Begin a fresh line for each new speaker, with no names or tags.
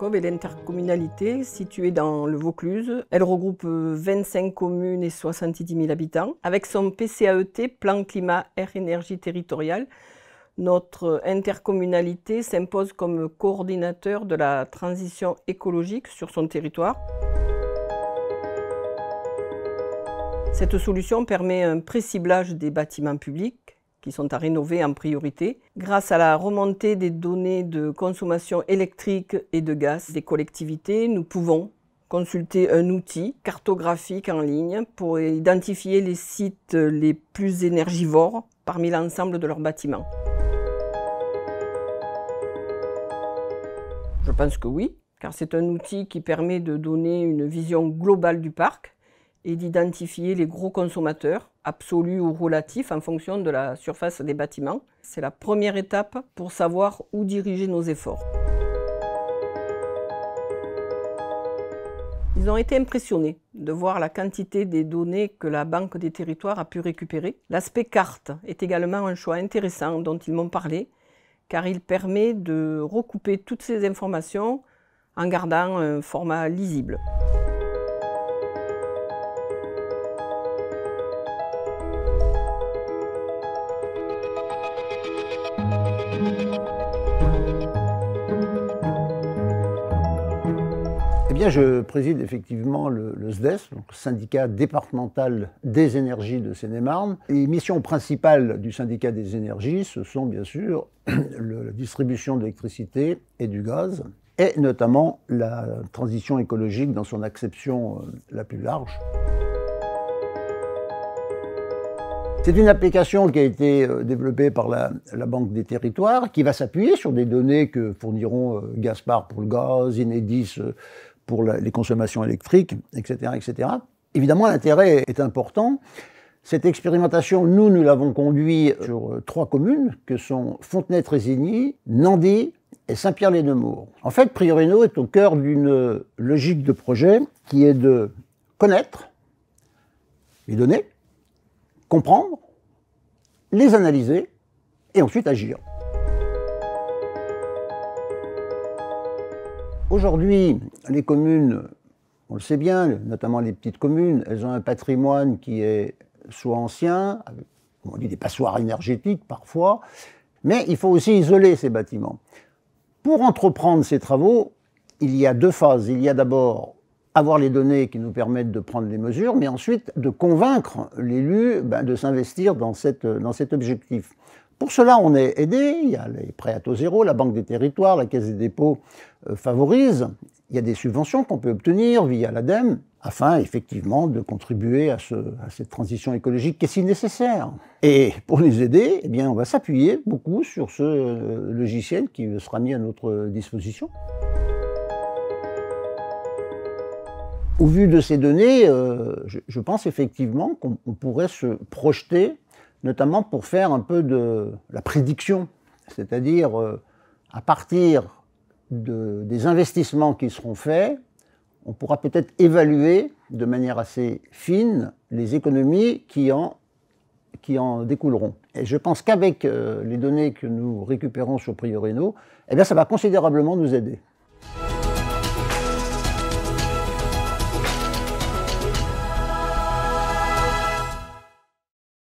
Cove est l'intercommunalité située dans le Vaucluse. Elle regroupe 25 communes et 70 000 habitants. Avec son PCAET, Plan Climat Air Énergie Territorial, notre intercommunalité s'impose comme coordinateur de la transition écologique sur son territoire. Cette solution permet un pré-ciblage des bâtiments publics qui sont à rénover en priorité. Grâce à la remontée des données de consommation électrique et de gaz des collectivités, nous pouvons consulter un outil cartographique en ligne pour identifier les sites les plus énergivores parmi l'ensemble de leurs bâtiments. Je pense que oui, car c'est un outil qui permet de donner une vision globale du parc et d'identifier les gros consommateurs, absolus ou relatifs, en fonction de la surface des bâtiments. C'est la première étape pour savoir où diriger nos efforts. Ils ont été impressionnés de voir la quantité des données que la Banque des territoires a pu récupérer. L'aspect carte est également un choix intéressant dont ils m'ont parlé, car il permet de recouper toutes ces informations en gardant un format lisible.
Eh bien, je préside effectivement le SDES, donc le syndicat départemental des énergies de Seine-et-Marne. Les missions principales du syndicat des énergies, ce sont bien sûr la distribution d'électricité et du gaz, et notamment la transition écologique dans son acception la plus large. C'est une application qui a été développée par la Banque des territoires, qui va s'appuyer sur des données que fourniront Gaspard pour le gaz, Enedis pour les consommations électriques, etc., etc. Évidemment, l'intérêt est important. Cette expérimentation, nous l'avons conduite sur 3 communes, que sont Fontenay-Trésigny, Nandy et Saint-Pierre-les-Nemours. En fait, Priorino est au cœur d'une logique de projet qui est de connaître les données, comprendre, les analyser et ensuite agir. Aujourd'hui, les communes, on le sait bien, notamment les petites communes, elles ont un patrimoine qui est soit ancien, avec, on dit des passoires énergétiques parfois, mais il faut aussi isoler ces bâtiments. Pour entreprendre ces travaux, il y a 2 phases. Il y a d'abord avoir les données qui nous permettent de prendre les mesures, mais ensuite de convaincre l'élu de s'investir dans cet objectif. Pour cela, on est aidé, il y a les prêts à taux zéro, la Banque des territoires, la Caisse des dépôts favorise. Il y a des subventions qu'on peut obtenir via l'ADEME, afin effectivement de contribuer à cette transition écologique qui est si nécessaire. Et pour les aider, eh bien, on va s'appuyer beaucoup sur ce logiciel qui sera mis à notre disposition. Au vu de ces données, je pense effectivement qu'on pourrait se projeter, notamment pour faire un peu de la prédiction, c'est-à-dire à partir des investissements qui seront faits, on pourra peut-être évaluer de manière assez fine les économies qui en découleront. Et je pense qu'avec les données que nous récupérons sur Priorino, eh bien, ça va considérablement nous aider.